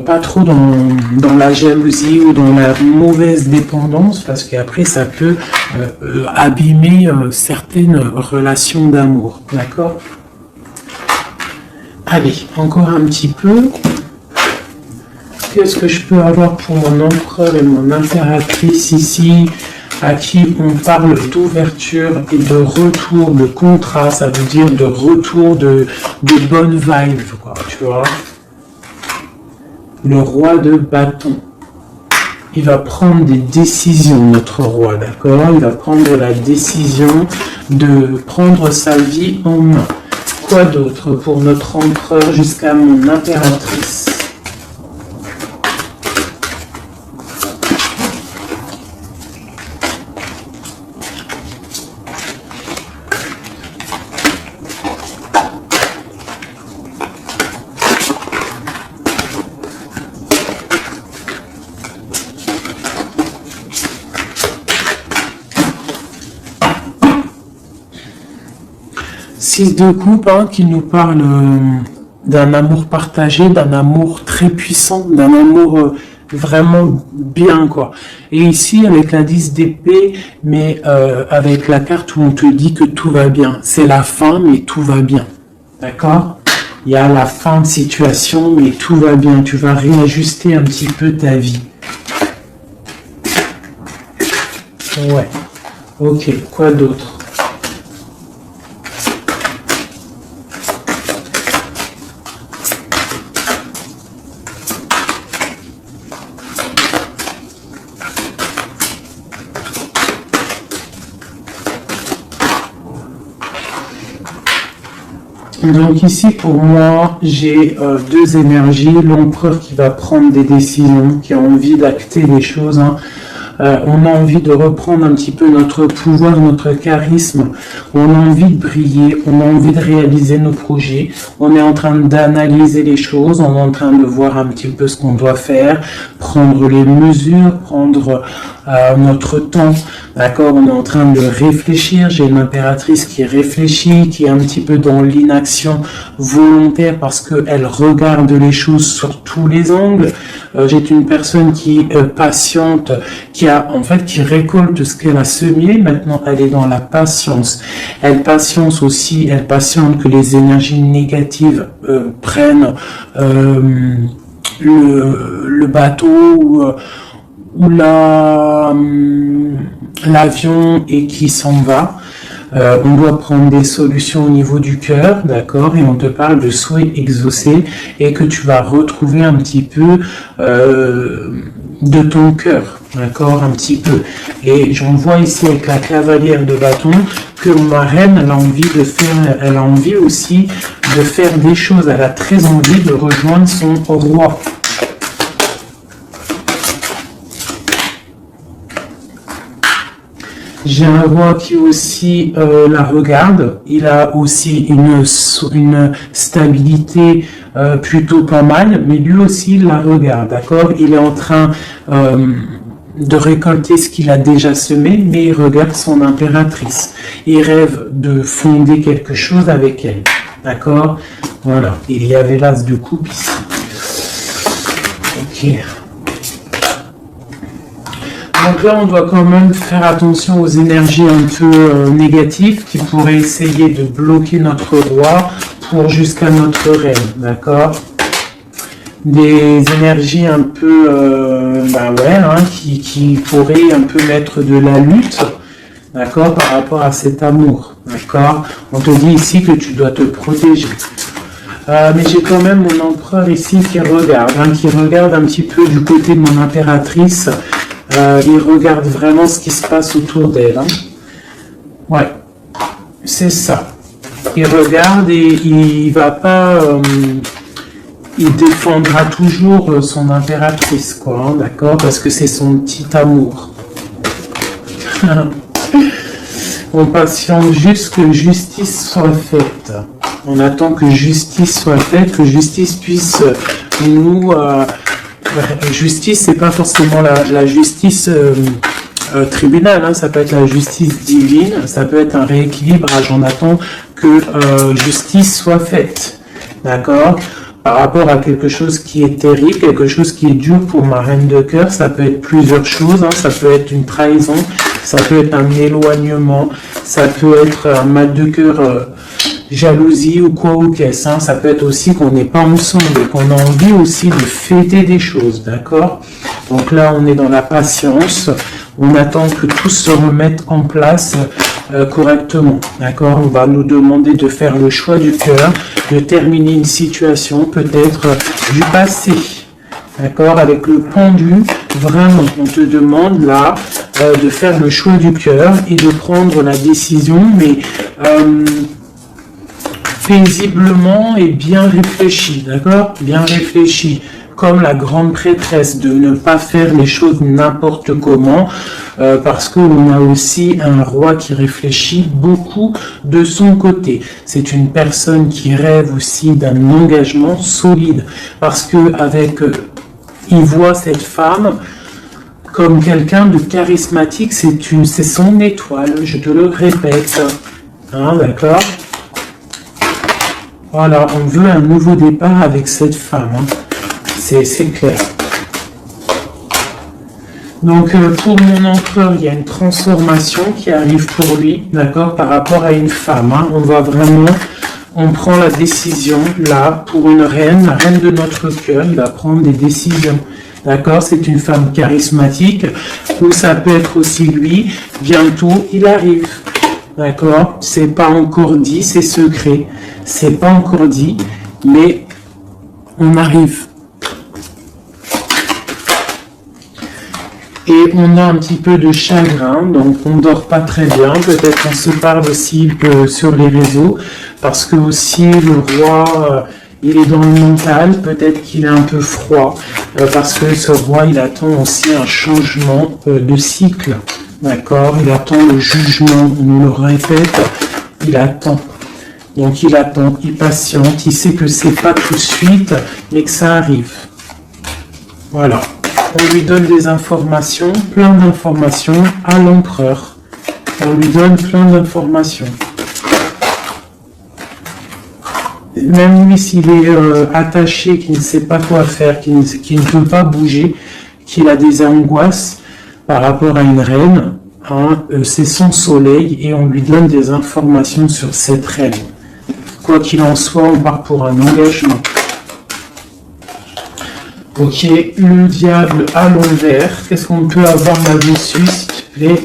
pas trop dans la jalousie ou dans la mauvaise dépendance, parce qu'après ça peut abîmer certaines relations d'amour, d'accord? Allez, encore un petit peu. Qu'est-ce que je peux avoir pour mon empereur et mon impératrice ici, à qui on parle d'ouverture et de retour, de contrat, ça veut dire de retour de bonnes vibes, quoi, tu vois. Le roi de bâton. Il va prendre des décisions, notre roi, d'accord? Il va prendre la décision de prendre sa vie en main. Quoi d'autre pour notre empereur jusqu'à mon impératrice? Six de coupe, hein, qui nous parle d'un amour partagé, d'un amour très puissant, d'un amour vraiment bien, quoi. Et ici, avec la 10 d'épée, mais avec la carte où on te dit que tout va bien. C'est la fin, mais tout va bien. D'accord? Il y a la fin de situation, mais tout va bien. Tu vas réajuster un petit peu ta vie. Ouais. Ok, quoi d'autre? Donc ici, pour moi, j'ai deux énergies. L'empereur qui va prendre des décisions, qui a envie d'acter les choses, hein. On a envie de reprendre un petit peu notre pouvoir, notre charisme. On a envie de briller, on a envie de réaliser nos projets. On est en train d'analyser les choses, on est en train de voir un petit peu ce qu'on doit faire, prendre les mesures, prendre notre temps. D'accord, on est en train de réfléchir. J'ai une impératrice qui réfléchit, qui est un petit peu dans l'inaction volontaire parce qu'elle regarde les choses sur tous les angles. J'ai une personne qui patiente, qui récolte ce qu'elle a semé. Maintenant, elle est dans la patience. Elle patiente aussi, elle patiente que les énergies négatives prennent le bateau ou l'avion et qui s'en va. On doit prendre des solutions au niveau du cœur, d'accord, et on te parle de souhaits exaucés et que tu vas retrouver un petit peu de ton cœur, d'accord, un petit peu. Et j'en vois ici avec la cavalière de bâton que ma reine, elle a envie aussi de faire des choses. Elle a très envie de rejoindre son roi. J'ai un roi qui aussi la regarde. Il a aussi une stabilité plutôt pas mal, mais lui aussi il la regarde, d'accord? Il est en train de récolter ce qu'il a déjà semé, mais il regarde son impératrice. Il rêve de fonder quelque chose avec elle, d'accord? Voilà, il y avait l'as de coupe ici. Ok. Donc là, on doit quand même faire attention aux énergies un peu négatives qui pourraient essayer de bloquer notre roi pour jusqu'à notre reine, d'accord? Des énergies un peu, qui pourraient un peu mettre de la lutte, d'accord, par rapport à cet amour, d'accord? On te dit ici que tu dois te protéger. Mais j'ai quand même mon empereur ici qui regarde un petit peu du côté de mon impératrice. Il regarde vraiment ce qui se passe autour d'elle. Hein. Ouais, c'est ça. Il regarde et il va pas... il défendra toujours son impératrice, quoi, hein, d'accord? Parce que c'est son petit amour. On patiente juste que justice soit faite. On attend que justice soit faite, que justice puisse nous... justice, c'est pas forcément la justice tribunal, hein, ça peut être la justice divine, ça peut être un rééquilibrage. On attend que justice soit faite, d'accord? Par rapport à quelque chose qui est terrible, quelque chose qui est dur pour ma reine de cœur, ça peut être plusieurs choses, hein, ça peut être une trahison, ça peut être un éloignement, ça peut être un mal de cœur, jalousie ou quoi ou qu'est-ce, hein, ça peut être aussi qu'on n'est pas ensemble et qu'on a envie aussi de fêter des choses, d'accord? Donc là, on est dans la patience, on attend que tout se remette en place correctement, d'accord? On va nous demander de faire le choix du cœur, de terminer une situation peut-être du passé, d'accord? Avec le pendu, vraiment, on te demande là de faire le choix du cœur et de prendre la décision, mais paisiblement et bien réfléchi, d'accord? Bien réfléchi, comme la grande prêtresse, de ne pas faire les choses n'importe comment, parce qu'on a aussi un roi qui réfléchit beaucoup de son côté. C'est une personne qui rêve aussi d'un engagement solide, parce que avec, il voit cette femme comme quelqu'un de charismatique, c'est son étoile, je te le répète, hein, d'accord? Voilà, on veut un nouveau départ avec cette femme, hein. C'est clair. Donc pour mon empereur, il y a une transformation qui arrive pour lui, d'accord, par rapport à une femme, hein. On va vraiment, on prend la décision là pour une reine, la reine de notre cœur, il va prendre des décisions. D'accord, c'est une femme charismatique, ou ça peut être aussi lui, bientôt il arrive. D'accord, c'est pas encore dit, c'est secret, c'est pas encore dit, mais on arrive. Et on a un petit peu de chagrin, donc on dort pas très bien, peut-être on se parle aussi sur les réseaux, parce que aussi le roi... il est dans le mental, peut-être qu'il est un peu froid, parce que ce roi, il attend aussi un changement de cycle, d'accord? Il attend le jugement, on nous le répète, il attend. Donc il attend, il patiente, il sait que c'est pas tout de suite, mais que ça arrive. Voilà. On lui donne des informations, plein d'informations à l'empereur. On lui donne plein d'informations. Même lui, s'il est attaché, qu'il ne sait pas quoi faire, qu'il ne peut pas bouger, qu'il a des angoisses par rapport à une reine, hein, c'est son soleil et on lui donne des informations sur cette reine. Quoi qu'il en soit, on part pour un engagement. Ok, le diable à l'envers, qu'est-ce qu'on peut avoir là-dessus, s'il te plaît?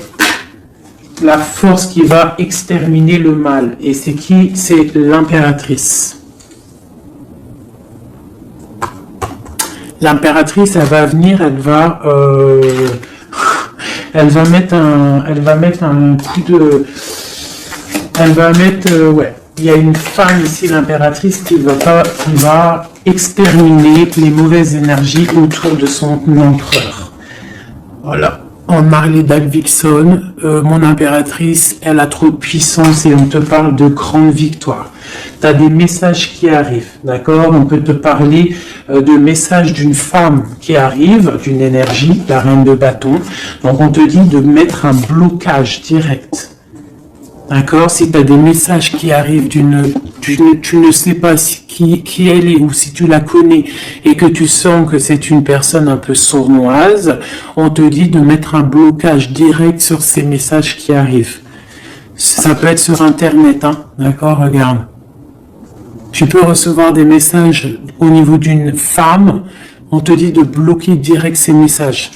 La force qui va exterminer le mal. Et c'est qui? C'est l'impératrice. L'impératrice, elle va venir, elle va mettre un coup de, ouais. Il y a une femme ici, l'impératrice, qui va exterminer les mauvaises énergies autour de son empereur. Voilà. En Marley Davidson, mon impératrice, elle a trop de puissance et on te parle de grandes victoires. Tu as des messages qui arrivent, d'accord? On peut te parler de messages d'une femme qui arrive, d'une énergie, la reine de bâton. Donc on te dit de mettre un blocage direct. D'accord? Si tu as des messages qui arrivent tu ne sais pas qui elle est ou si tu la connais et que tu sens que c'est une personne un peu sournoise, on te dit de mettre un blocage direct sur ces messages qui arrivent. Ça peut être sur Internet, hein? D'accord? Regarde. Tu peux recevoir des messages au niveau d'une femme, on te dit de bloquer direct ces messages.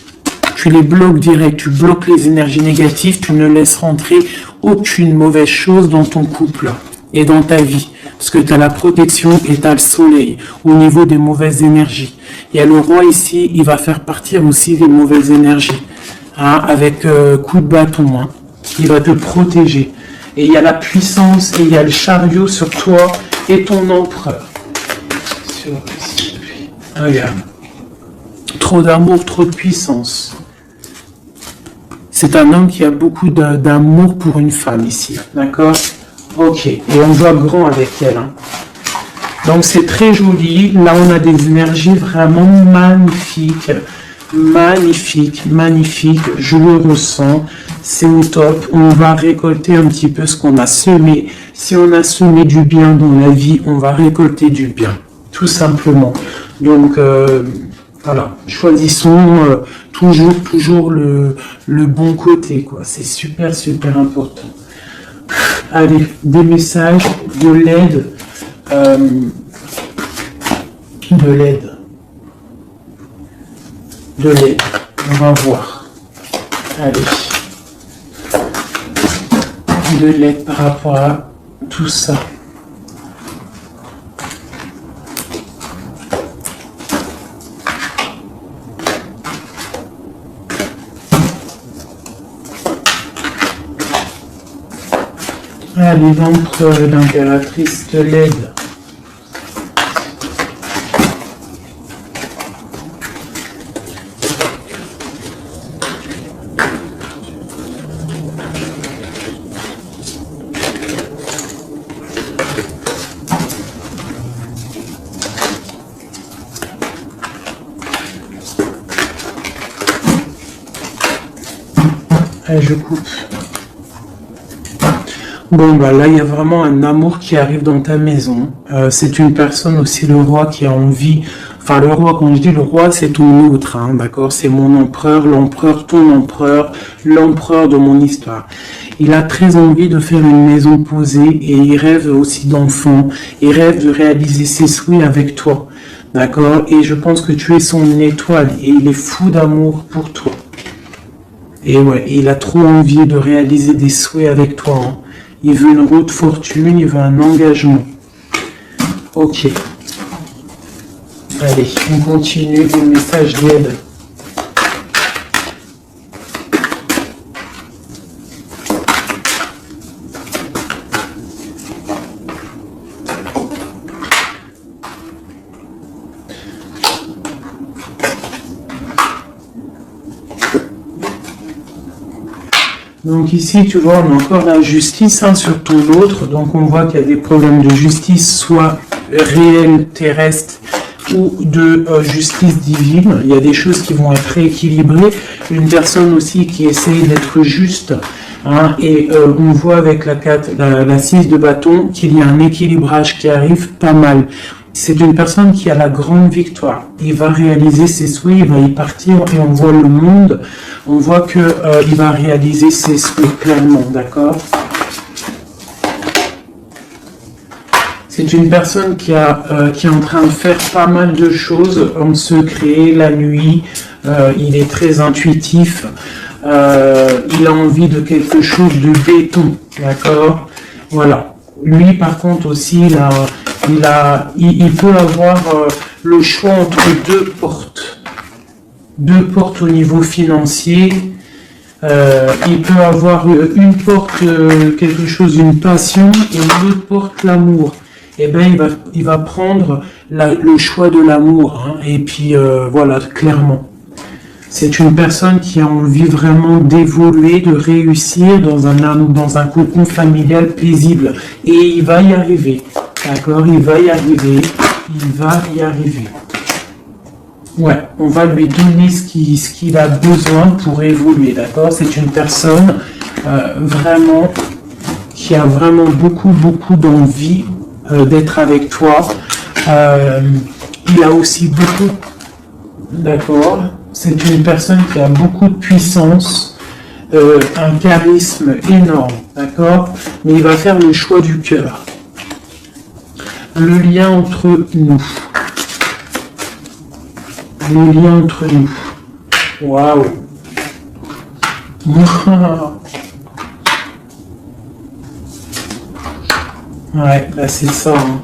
Tu les bloques direct, tu bloques les énergies négatives, tu ne laisses rentrer aucune mauvaise chose dans ton couple et dans ta vie. Parce que tu as la protection et tu as le soleil au niveau des mauvaises énergies. Il y a le roi ici, il va faire partir aussi les mauvaises énergies. Hein, avec coup de bâton. Hein. Il va te protéger. Et il y a la puissance et il y a le chariot sur toi et ton empereur. Regarde. Trop d'amour, trop de puissance. C'est un homme qui a beaucoup d'amour pour une femme ici, d'accord? Ok, et on voit grand avec elle. Hein. Donc c'est très joli. Là, on a des énergies vraiment magnifiques. Magnifique, magnifique. Je le ressens. C'est au top. On va récolter un petit peu ce qu'on a semé. Si on a semé du bien dans la vie, on va récolter du bien. Tout simplement. Donc... voilà, choisissons toujours le bon côté, quoi. C'est super, super important. Allez, des messages, de l'aide, on va voir. Allez, de l'aide par rapport à tout ça. Allez, l'empereur et l'impératrice de l'aide. Allez, je coupe. Bon, bah là, il y a vraiment un amour qui arrive dans ta maison. C'est une personne aussi, le roi, qui a envie... Enfin, le roi, quand je dis le roi, c'est ton autre, hein, d'accord? C'est mon empereur, l'empereur, ton empereur, l'empereur de mon histoire. Il a très envie de faire une maison posée et il rêve aussi d'enfants. Il rêve de réaliser ses souhaits avec toi, d'accord? Et je pense que tu es son étoile et il est fou d'amour pour toi. Et ouais, il a trop envie de réaliser des souhaits avec toi, hein. Il veut une route fortune, il veut un engagement. Ok. Allez, on continue le message d'aide. Donc ici, tu vois, on a encore la justice sur ton autre. Donc on voit qu'il y a des problèmes de justice, soit réels, terrestres, ou de justice divine. Il y a des choses qui vont être rééquilibrées. Une personne aussi qui essaye d'être juste. Hein, et on voit avec la 6 de bâton qu'il y a un équilibrage qui arrive pas mal. C'est une personne qui a la grande victoire. Il va réaliser ses souhaits, il va y partir et on voit le monde. On voit que il va réaliser ses souhaits clairement, d'accord? C'est une personne qui est en train de faire pas mal de choses en secret, la nuit. Il est très intuitif. Il a envie de quelque chose de béton, d'accord? Voilà. Lui, par contre, aussi, il peut avoir le choix entre deux portes. Deux portes au niveau financier. Il peut avoir une porte, quelque chose, une passion, et une autre porte, l'amour. Eh bien, il va prendre le choix de l'amour. Hein, et puis, voilà, clairement. C'est une personne qui a envie vraiment d'évoluer, de réussir dans un cocon familial paisible. Et il va y arriver. D'accord? Il va y arriver. Il va y arriver. Ouais, on va lui donner ce qu'il a besoin pour évoluer. D'accord? C'est une personne vraiment qui a vraiment beaucoup d'envie d'être avec toi. Il a aussi beaucoup, d'accord, c'est une personne qui a beaucoup de puissance, un charisme énorme, d'accord, mais il va faire le choix du cœur. Le lien entre nous. Le lien entre nous. Waouh. Ouais, là c'est ça. Hein.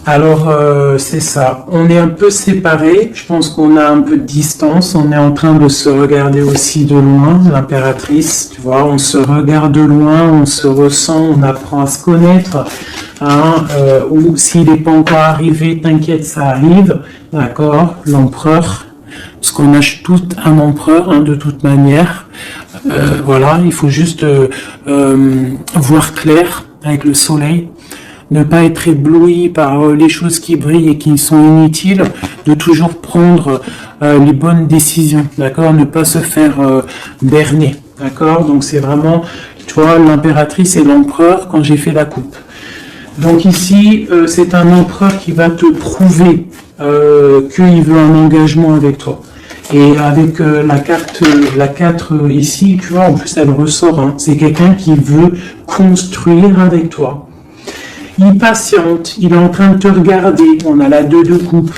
Alors, c'est ça. On est un peu séparés. Je pense qu'on a un peu de distance. On est en train de se regarder aussi de loin, l'impératrice. Tu vois, on se regarde de loin, on se ressent, on apprend à se connaître. Hein, ou s'il n'est pas encore arrivé, t'inquiète, ça arrive. D'accord, l'empereur. Parce qu'on a tout un empereur, hein, de toute manière. Voilà, il faut juste voir clair avec le soleil. Ne pas être ébloui par les choses qui brillent et qui sont inutiles, de toujours prendre les bonnes décisions, d'accord, ne pas se faire berner, d'accord, donc c'est vraiment, tu vois, l'impératrice et l'empereur quand j'ai fait la coupe. Donc ici, c'est un empereur qui va te prouver qu'il veut un engagement avec toi. Et avec la carte, la 4 ici, tu vois, en plus elle ressort, hein, c'est quelqu'un qui veut construire avec toi. Il patiente, il est en train de te regarder, on a la 2 de coupe,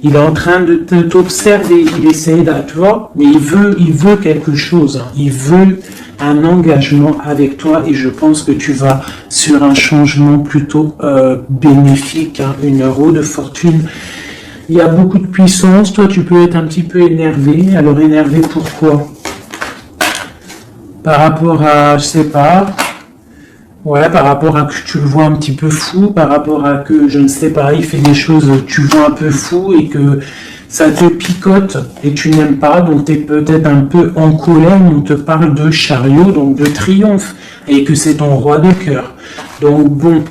il est en train de t'observer, il essaie de, tu vois, mais il veut quelque chose, hein. Il veut un engagement avec toi et je pense que tu vas sur un changement plutôt bénéfique, hein, une roue de fortune. Il y a beaucoup de puissance, toi tu peux être un petit peu énervé, alors énervé pourquoi? Par rapport à, je sais pas, ouais, par rapport à que tu le vois un petit peu fou, par rapport à que, je ne sais pas, il fait des choses, tu vois un peu fou et que ça te picote et tu n'aimes pas, donc tu es peut-être un peu en colère, on te parle de chariot, donc de triomphe, et que c'est ton roi de cœur. Donc bon,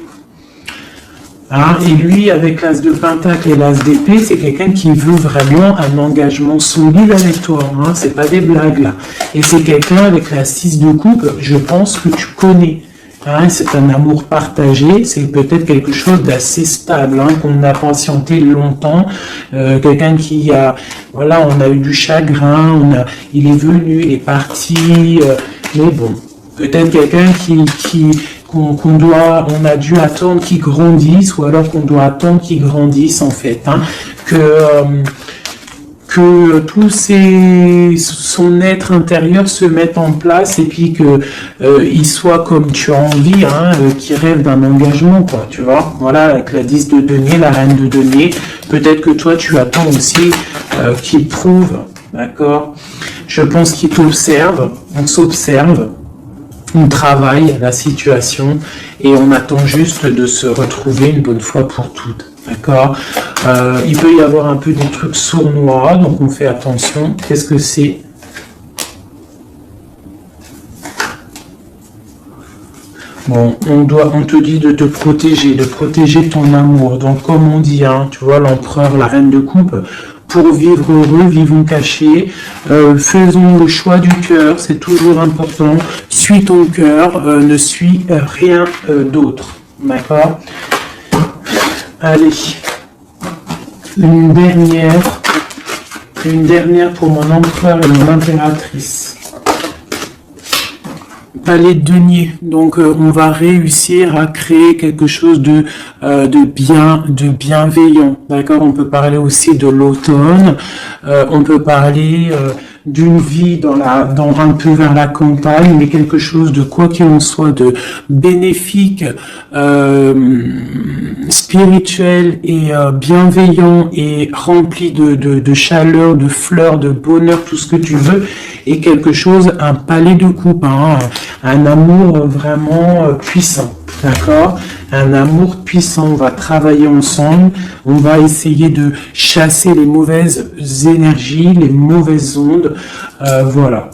hein, et lui, avec l'as de pentacle et l'as d'épée, c'est quelqu'un qui veut vraiment un engagement solide avec toi, hein, c'est pas des blagues là. Et c'est quelqu'un avec la 6 de coupe, je pense que tu connais. Hein, c'est un amour partagé, c'est peut-être quelque chose d'assez stable, hein, qu'on a patienté longtemps, quelqu'un qui a, voilà, on a eu du chagrin, il est venu, il est parti, mais bon, peut-être quelqu'un on a dû attendre qu'il grandisse, ou alors qu'on doit attendre qu'il grandisse en fait, hein, que tout son être intérieur se mette en place et puis que il soit comme tu as envie, hein, qui rêve d'un engagement, quoi, tu vois. Voilà, avec la 10 de denier, la reine de denier, peut-être que toi tu attends aussi qu'il prouve, d'accord. Je pense qu'il t'observe, on s'observe, on travaille la situation et on attend juste de se retrouver une bonne fois pour toutes. D'accord, il peut y avoir un peu des trucs sournois, donc on fait attention. Qu'est-ce que c'est? Bon, on te dit de te protéger, de protéger ton amour. Donc comme on dit, hein, tu vois, l'empereur, la reine de coupe, pour vivre heureux, vivons cachés, faisons le choix du cœur, c'est toujours important. Suis ton cœur, ne suis rien d'autre. D'accord? Allez, une dernière pour mon empereur et mon impératrice. Palais de denier, donc on va réussir à créer quelque chose de bienveillant, d'accord. On peut parler aussi de l'automne, on peut parler d'une vie dans un peu vers la campagne, mais quelque chose de, quoi qu'il en soit, de bénéfique, spirituel et bienveillant et rempli de chaleur, de fleurs, de bonheur, tout ce que tu veux, et quelque chose, un palais de coupe, hein, un amour vraiment puissant, d'accord, un amour puissant. On va travailler ensemble, on va essayer de chasser les mauvaises énergies, les mauvaises ondes, voilà.